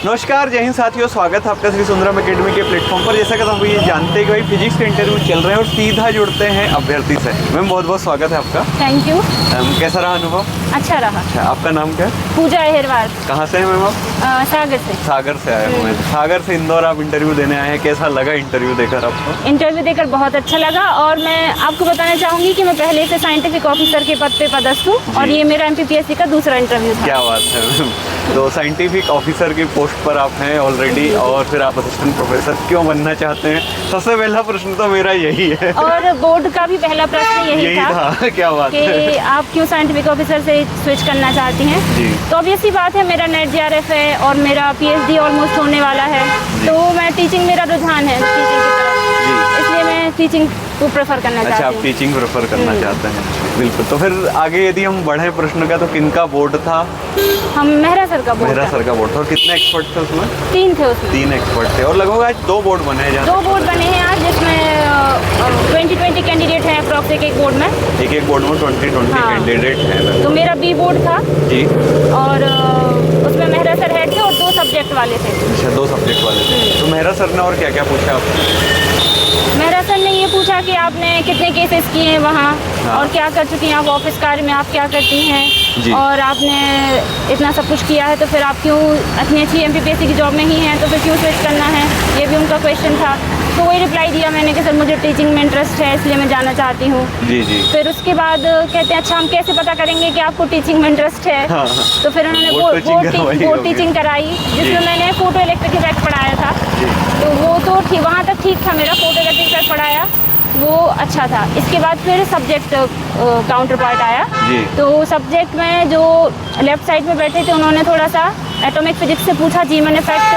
नमस्कार, जय हिंद साथियों, स्वागत है आपका श्री सुंदरम एकेडमी के प्लेटफॉर्म पर। जैसा कि हम ये जानते हैं कि भाई फिजिक्स के इंटरव्यू चल रहे हैं और सीधा जुड़ते हैं अभ्यर्थी से। मैम बहुत बहुत स्वागत है आपका। Thank you. कैसा रहा अनुभव? अच्छा रहा। अच्छा, आपका नाम क्या है? पूजा अहिरवार। कहाँ से हैं मैम आप? सागर से। सागर से आए हुए हैं। सागर से इंदौर आप इंटरव्यू देने आए हैं, कैसा लगा इंटरव्यू देकर आपको? इंटरव्यू देकर बहुत अच्छा लगा और मैं आपको बताना चाहूँगी कि मैं पहले से साइंटिफिक ऑफिसर के पद पे पदस्थ हूँ और ये मेरा MPPSC का दूसरा इंटरव्यू था। क्या बात है मैम। तो साइंटिफिक ऑफिसर की पोस्ट पर आप हैं ऑलरेडी और फिर आप असिस्टेंट प्रोफेसर क्यों बनना चाहते हैं? सबसे पहला प्रश्न तो मेरा यही है और बोर्ड का भी पहला प्रश्न यही था। क्या बात कि है, आप क्यों साइंटिफिक ऑफिसर से स्विच करना चाहती हैं? जी। तो ऑब्वियस सी बात है, मेरा नेट JRF है और मेरा PhD ऑलमोस्ट होने वाला है, तो मैं टीचिंग, मेरा रुझान है टीचिंग की तरफ, इसलिए मैं टीचिंग को प्रेफर करना चाहती हूँ। अच्छा, आप टीचिंग प्रेफर करना चाहते हैं, बिल्कुल। तो फिर आगे यदि हम बढ़े प्रश्न का, तो किनका बोर्ड था? हम मेहरा सर का बोर्ड। मेहरा सर का बोर्ड था। और कितने एक्सपर्ट थे उसमें? 3 थे उसमें। 3 एक्सपर्ट थे और लगभग आज 2 बोर्ड बने हैं। 2 बोर्ड बने हैं आज, जिसमें 20 कैंडिडेट हैं अप्रॉक्स एक बोर्ड में। एक बोर्ड में 20 हाँ। कैंडिडेट हैं। तो मेरा B बोर्ड था जी। और उसमें मेहरा सर हेड थे और 2 सब्जेक्ट वाले थे। अच्छा, 2 सब्जेक्ट वाले थे। तो मेहरा सर ने और क्या क्या पूछा आपसे? मेहरा सर ने ये पूछा कि आपने कितने केसेस किए हैं वहाँ, हाँ। और क्या कर चुकी हैं आप ऑफिस कार्य में, आप क्या करती हैं, जी। और आपने इतना सब कुछ किया है तो फिर आप क्यों इतनी अच्छी MPPSC की जॉब में ही हैं, तो फिर क्यों स्विच करना है, ये भी उनका क्वेश्चन था। तो वही रिप्लाई दिया मैंने कि सर मुझे टीचिंग में इंटरेस्ट है, इसलिए मैं जाना चाहती हूँ। जी जी। फिर उसके बाद कहते हैं अच्छा हम कैसे पता करेंगे कि आपको टीचिंग में इंटरेस्ट है? हाँ। तो फिर उन्होंने बोर्ड टीचिंग कराई, जिसमें मैंने फोटो इलेक्ट्रिक इफेक्ट पढ़ाया था। तो वो तो ठीक, वहाँ तक ठीक था, मेरा फोटो इलेक्ट्रिक इफेक्ट पढ़ाया वो अच्छा था। इसके बाद फिर सब्जेक्ट काउंटर पार्ट आया। तो सब्जेक्ट में जो लेफ्ट साइड में बैठे थे उन्होंने थोड़ा सा एटॉमिक फिजिक्स से पूछा, जीमन इफेक्ट,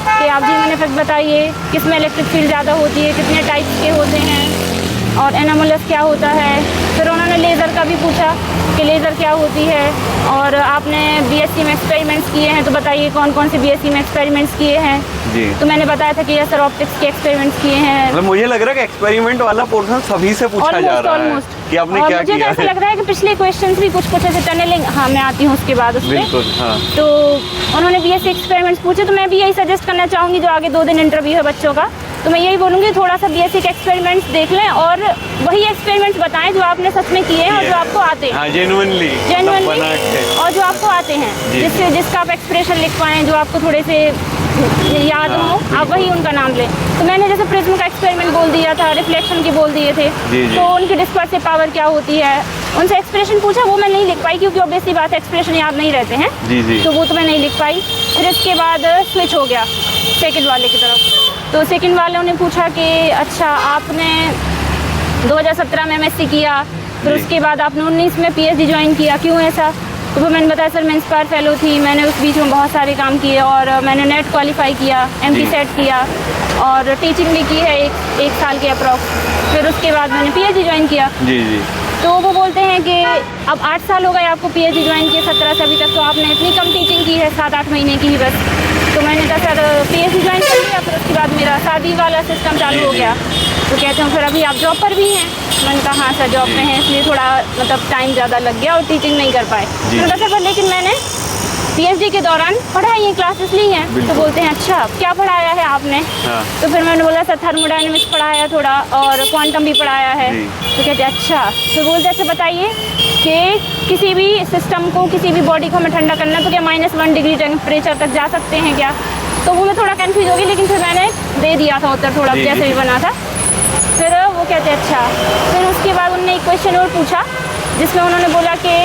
कि आप जीमन इफेक्ट बताइए, किसमें इलेक्ट्रिक फील्ड ज़्यादा होती है, कितने टाइप्स के होते हैं और एनामोलस क्या होता है। फिर उन्होंने लेज़र का भी पूछा कि लेज़र क्या होती है, और आपने BSc में एक्सपेरिमेंट्स किए हैं तो बताइए कौन कौन से BSc में एक्सपेरिमेंट्स किए हैं। जी। तो मैंने बताया था कि ये सर ऑप्टिक्स के एक्सपेरिमेंट्स किए हैं। मतलब मुझे लग रहा है कि एक्सपेरिमेंट वाला पोर्शन सभी से पूछा जा रहा है कि आपने क्या किया है। मुझे ऐसा लग रहा है कि पिछले क्वेश्चंस भी कुछ ऐसे टनलिंग, हाँ मैं आती हूँ उसके बाद उस पे। बिल्कुल, हाँ। तो उन्होंने BSc एक्सपेरिमेंट्स पूछे, तो मैं भी यही सजेस्ट करना चाहूँगी, जो आगे 2 दिन इंटरव्यू है बच्चों का, तो मैं यही बोलूँगी थोड़ा सा BSc के एक्सपेरिमेंट्स देख लें और वही एक्सपेरिमेंट्स बताएं जो आपने सच में किए हैं और जो आपको आते हैं, जेन्युइनली और जो आपको आते हैं, जिसका आप एक्सप्रेशन लिख पाएँ, जो आपको थोड़े से याद हो, आप वही उनका नाम लें। तो मैंने जैसे प्रिज्म का एक्सपेरिमेंट बोल दिया था, रिफ्लेक्शन की बोल दिए थे, तो उनकी डिस्पर्सिव पावर क्या होती है, उनसे एक्सप्रेशन पूछा, वो मैं नहीं लिख पाई क्योंकि ऑब्वियसली बात है एक्सप्रेशन याद नहीं रहते हैं। तो वो तो मैं नहीं लिख पाई। फिर इसके बाद स्विच हो गया सेकंड वाले की तरफ। तो सेकंड वालों ने पूछा कि अच्छा आपने 2017 में MSc किया, फिर उसके बाद आपने 19 में PhD ज्वाइन किया, क्यों ऐसा? तो फिर मैंने बताया सर मैं इंस्पायर फेलो थी, मैंने उस बीच में बहुत सारे काम किए और मैंने नेट क्वालिफाई किया, MP सेट किया और टीचिंग भी की है एक साल के अप्रॉक्स। फिर उसके बाद मैंने PhD ज्वाइन किया। जी जी। तो वो बोलते हैं कि अब 8 साल हो गए आपको PhD ज्वाइन किए 17 से अभी तक, तो आपने इतनी कम टीचिंग की है, 7-8 महीने की ही बस। तो मैंने कहा सर PhD ज्वाइन कर लिया, फिर उसके बाद मेरा शादी वाला सिस्टम चालू हो गया। तो कहते हैं फिर अभी आप जॉब पर भी हैं? मैंने कहा हाँ सर जॉब में हैं, इसलिए थोड़ा मतलब टाइम ज़्यादा लग गया और टीचिंग नहीं कर पाए। मैंने कहा सर लेकिन मैंने PhD के दौरान पढ़ाई है, क्लासेस ली हैं। तो बोलते हैं अच्छा क्या पढ़ाया है आपने? हाँ। तो फिर मैंने बोला सर थर्मोडायनेमिक्स पढ़ाया थोड़ा और क्वांटम भी पढ़ाया है। तो कहते हैं अच्छा। तो बोलते अच्छा बताइए कि किसी भी सिस्टम को, किसी भी बॉडी को हमें ठंडा करना तो क्या -1 डिग्री टेम्परेचर तक जा सकते हैं क्या? तो वो मैं थोड़ा कन्फ्यूज हो गई, लेकिन फिर मैंने दे दिया था उत्तर थोड़ा जैसे भी बना था। फिर वो कहते अच्छा। फिर उसके बाद उन्होंने एक क्वेश्चन और पूछा जिसमें उन्होंने बोला कि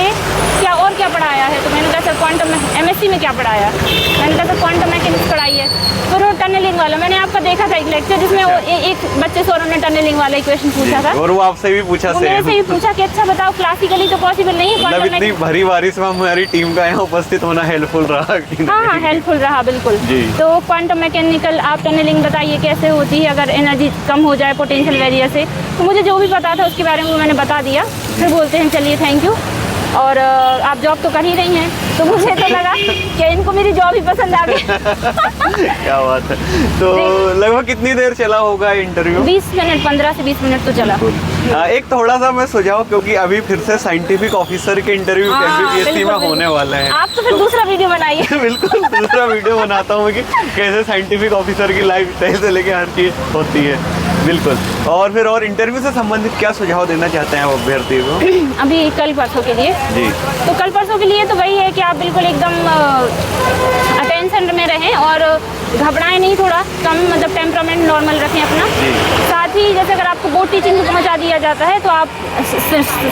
क्या पढ़ाया है? तो मैंने कहा सर क्वांटम MSc में क्या पढ़ाया? मैंने कहा सर क्वांटम मैकेनिक्स पढ़ाई है। फिर वो टनलिंग वाला मैंने आपका देखा था एक लेक्चर, जिसमें वो एक बच्चे से उन्होंने टनलिंग वाला क्वेश्चन पूछा था और वो आपसे भी पूछा, मेरे से भी पूछा कि अच्छा बताओ क्लासिकली तो पॉसिबल नहीं है, मतलब इतनी भरी बारिश में हमारी टीम का यहाँ उपस्थित होना हेल्पफुल रहा। हाँ हेल्पफुल रहा बिल्कुल। तो क्वांटम मैकेनिकल आप टनलिंग बताइए कैसे होती है अगर एनर्जी कम हो जाए पोटेंशियल बैरियर से। तो मुझे जो भी पता था उसके बारे में मैंने बता दिया। फिर बोलते हैं चलिए थैंक यू, और आप जॉब तो कर ही रही हैं। तो मुझे तो लगा कि इनको मेरी जॉब ही पसंद आ गई। क्या बात है। तो लगभग कितनी देर चला होगा इंटरव्यू? 20 मिनट, 15 से 20 मिनट तो चला। एक थोड़ा सा मैं सुझाव, क्योंकि अभी फिर से साइंटिफिक ऑफिसर के इंटरव्यू MPPSC में बिल्कुल, होने वाले हैं। आप तो फिर दूसरा वीडियो बनाइए। बिल्कुल दूसरा वीडियो बनाता हूँ कि कैसे साइंटिफिक ऑफिसर की लाइफ तय से लेके हर चीज़ होती है। बिल्कुल। और फिर और इंटरव्यू से संबंधित क्या सुझाव देना चाहते हैं आप अभ्यर्थी को? अभी कल परसों के लिए जी। तो कल परसों के लिए तो वही है कि आप बिल्कुल एकदम अटेंशन में रहें और घबराएं नहीं, थोड़ा कम मतलब टेम्परामेंट नॉर्मल रखें अपना। साथ ही जैसे अगर आपको बोर्ड टीचिंग में पहुंचा दिया जाता है तो आप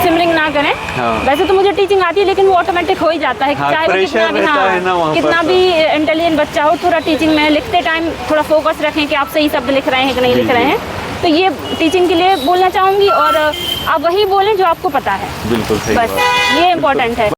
सिमरिंग ना करें। हाँ। वैसे तो मुझे टीचिंग आती है लेकिन वो ऑटोमेटिक हो ही जाता है। हाँ, चाहे वो कितना भी इंटेलिजेंट बच्चा हो, थोड़ा टीचिंग में लिखते टाइम थोड़ा फोकस रखें कि आप सही शब्द लिख रहे हैं कि नहीं लिख रहे हैं। तो ये टीचिंग के लिए बोलना चाहूँगी और आप वही बोलें जो आपको पता है। बिल्कुल सही बस बात। ये इम्पोर्टेंट है।